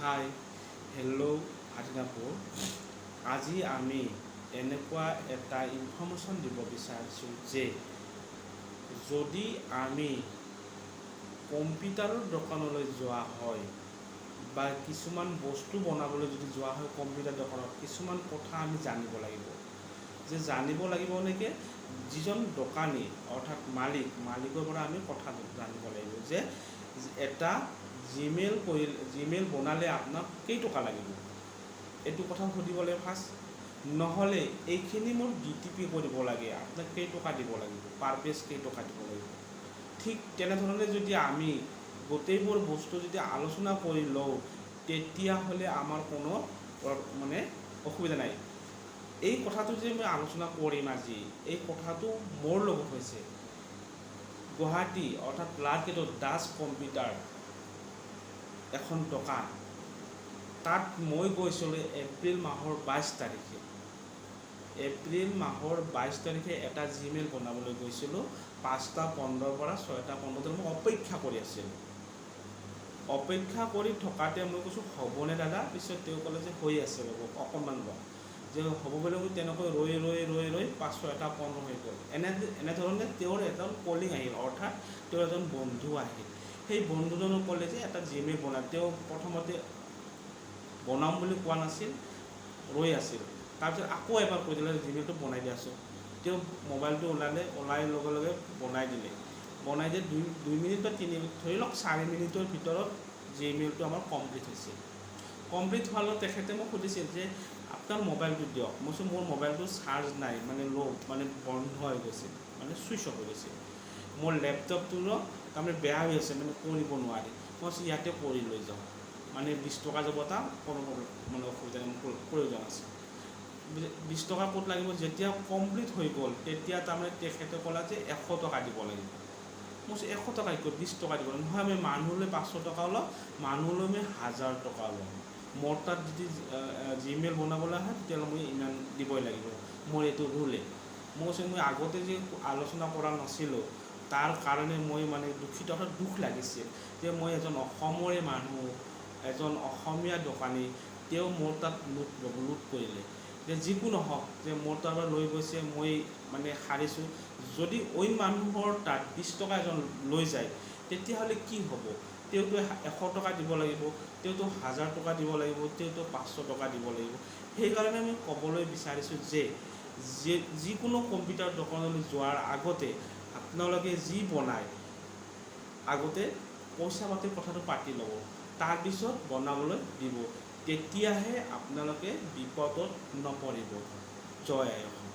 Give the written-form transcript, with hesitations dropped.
Hi hello' আদিনাপুৰ আজি আমি এনেকুৱা এটা ইনফৰ্মেশ্যন দিব বিচাৰিছোঁ যে যদি আমি কম্পিউটাৰৰ দোকানলৈ যোৱা হয় বা কিছুমান বস্তু বনাবলৈ যদি যোৱা হয় কম্পিউটাৰ দোকানত কিছুমান কথা আমি জানিব লাগিব যে জানিব লাগিব নেকি যিজন দোকানী অৰ্থাৎ মালিকৰ পৰা আমি কথা জানিব লাগিব যে এটা জিমেইল বনালে আপোনাক কেইটকা লাগিব এইটো কথা সুধিব লাগিব ফাৰ্ষ্ট নহ'লে এইখিনি মোৰ DTP কৰিব লাগে আপোনাক কেইটকা দিব লাগিব পাৰ পেজ কেইটকা দিব লাগিব ঠিক তেনেধৰণে যদি আমি গোটেইবোৰ বস্তু যদি আলোচনা কৰি লওঁ তেতিয়াহ'লে আমাৰ কোনো মানে অসুবিধা নাই এই কথাটো যে মই আলোচনা কৰিম আজি এই কথাটো মোৰ লগত হৈছে গুৱাহাটী অৰ্থাৎ লালগেটত দাস কম্পিউটাৰ এখন দোকান তাত মই গৈছিলোঁ এপ্ৰিল মাহৰ 22 তাৰিখে এটা জিমেইল বনাবলৈ গৈছিলোঁ 5:15 পৰা 6:15 মই অপেক্ষা কৰি আছিলোঁ অপেক্ষা কৰি থকাতে মই কৈছোঁ হ'বনে দাদা পিছত তেওঁ ক'লে যে হৈ আছে ৰ'ব অকণমান ৰ'ব যে হ'ব বুলি মই তেনেকৈ ৰৈ 5:15 হৈ গ'ল এনেধৰণে তেওঁৰ এজন কলিং আহিল অৰ্থাৎ তেওঁৰ এজন বন্ধু আহিল সেই বন্ধুজনক ক'লে যে এটা জিমেইল বনাই তেওঁ প্ৰথমতে বনাম বুলি কোৱা নাছিল ৰৈ আছিল তাৰপিছত আকৌ এবাৰ কৈ দিলে জিমেইলটো বনাই দিয়াছোঁ তেওঁ মোবাইলটো ওলাই লগে লগে বনাই দিয়ে 2 মিনিট বা 3 মিনিট ধৰি লওক 4 মিনিটৰ ভিতৰত জিমেইলটো আমাৰ কমপ্লিট হৈছিল কমপ্লিট হোৱাৰ লগত তেখেতে মোক সুধিছিল যে আপোনাৰ মোবাইলটো দিয়ক মই কৈছোঁ মোৰ মোবাইলটো চাৰ্জ নাই মানে মানে বন্ধ হৈ গৈছিল মানে ছুইচ অফ হৈ গৈছিল মোৰ লেপটপটোৰো তাৰমানে বেয়া হৈ আছে মানে কৰিব নোৱাৰি মই কৈছোঁ ইয়াতে কৰি লৈ যাওঁ মানে 20 টকা যাব তাৰ কোনো মানে অসুবিধা প্ৰয়োজন আছে 20 টকা ক'ত লাগিব যেতিয়া কমপ্লিট হৈ গ'ল তেতিয়া তাৰমানে তেখেতে ক'লে যে 100 টকা দিব লাগিব মই 100 টকা কিয় 20 টকা দিব নহয় আমি মানুহলৈ 500 টকা লওঁ মানুহলৈ আমি 1000 টকা লওঁ মোৰ তাত যদি জিমেইল বনাবলৈ হয় তেতিয়াহ'লে মই ইমান দিবই লাগিব মোৰ এইটো ৰুলে মই কৈছোঁ মই আগতে যে আলোচনা কৰা নাছিলোঁ তাৰ কাৰণে মই মানে দুখিত দুখ লাগিছিল যে মই এজন অসমৰে মানুহ এজন অসমীয়া দোকানী তেওঁ মোৰ তাত লুট কৰিলে যে যিকোনো হওক যে মোৰ তাৰ পৰা লৈ গৈছে মই মানে হাৰিছোঁ যদি অইন মানুহৰ তাত 20 টকা এজন লৈ যায় তেতিয়াহ'লে কি হ'ব তেওঁতো 100 টকা দিব লাগিব তেওঁতো 1000 টকা দিব লাগিব তেওঁতো 500 টকা দিব লাগিব সেইকাৰণে আমি ক'বলৈ বিচাৰিছোঁ যে যিকোনো কম্পিউটাৰ দোকানলৈ যোৱাৰ আগতে আপোনালোকে যি বনায় আগতে পইচা পাতিৰ কথাটো পাতি ল'ব তাৰপিছত বনাবলৈ দিব তেতিয়াহে আপোনালোকে বিপদত নপৰিব জয় আই অসম।